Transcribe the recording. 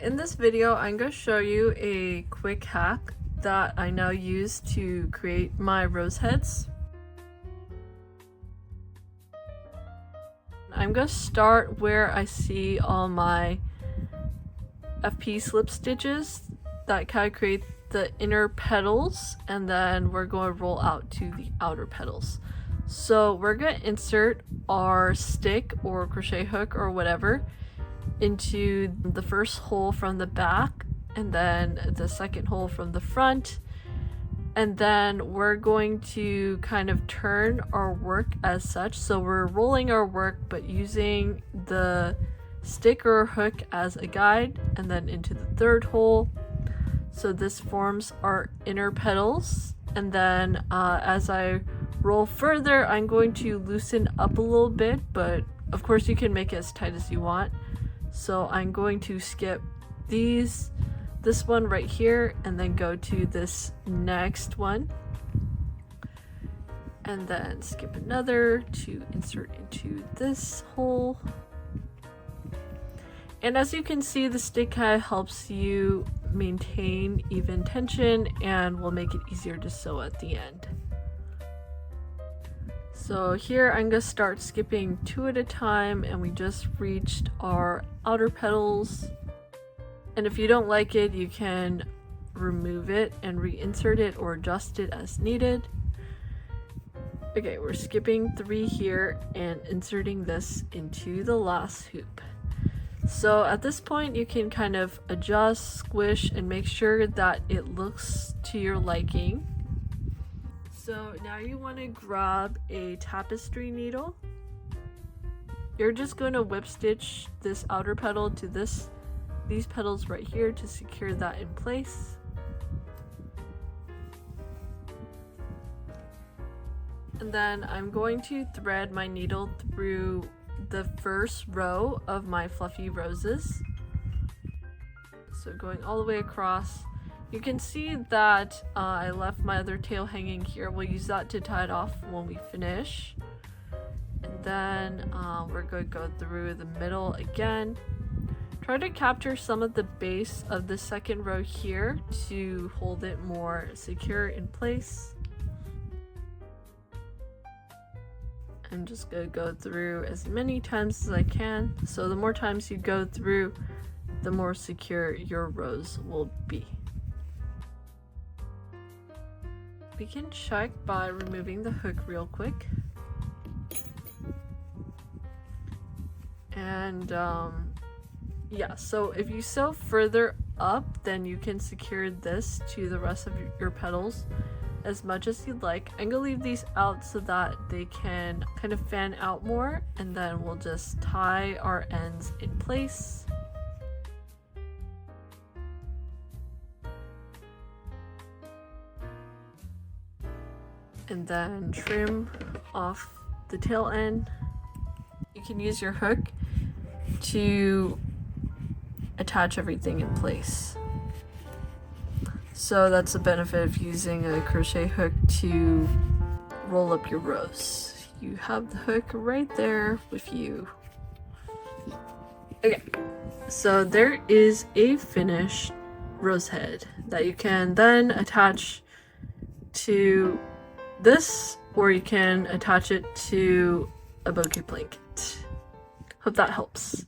In this video, I'm going to show you a quick hack that I now use to create my rose heads. I'm going to start where I see all my FP slip stitches that kind of create the inner petals, and then we're going to roll out to the outer petals. So we're going to insert our stick or crochet hook or whatever into the first hole from the back, and then the second hole from the front, and then we're going to kind of turn our work as such. So we're rolling our work but using the stick or hook as a guide, and then into the third hole. So this forms our inner petals, and then as I roll further, I'm going to loosen up a little bit, but of course you can make it as tight as you want. So I'm going to skip this one right here, and then go to this next one, and then skip another to insert into this hole. And as you can see, the stick kind of helps you maintain even tension and will make it easier to sew at the end. So here I'm going to start skipping 2 at a time, and we just reached our outer petals. And if you don't like it, you can remove it and reinsert it or adjust it as needed. Okay, we're skipping 3 here and inserting this into the last hoop. So at this point you can kind of adjust, squish, and make sure that it looks to your liking. So now you want to grab a tapestry needle. You're just going to whip stitch this outer petal to these petals right here to secure that in place. And then I'm going to thread my needle through the first row of my fluffy roses. So going all the way across. You can see that I left my other tail hanging here. We'll use that to tie it off when we finish. And then we're going to go through the middle again. Try to capture some of the base of the second row here to hold it more secure in place. I'm just going to go through as many times as I can. So the more times you go through, the more secure your rows will be. We can check by removing the hook real quick. And yeah, so if you sew further up, then you can secure this to the rest of your petals as much as you'd like. I'm gonna leave these out so that they can kind of fan out more, and then we'll just tie our ends in place. And then trim off the tail end. You can use your hook to attach everything in place. So that's the benefit of using a crochet hook to roll up your rows. You have the hook right there with you. Okay, so there is a finished rose head that you can then attach to this, or you can attach it to a bouquet blanket. Hope that helps.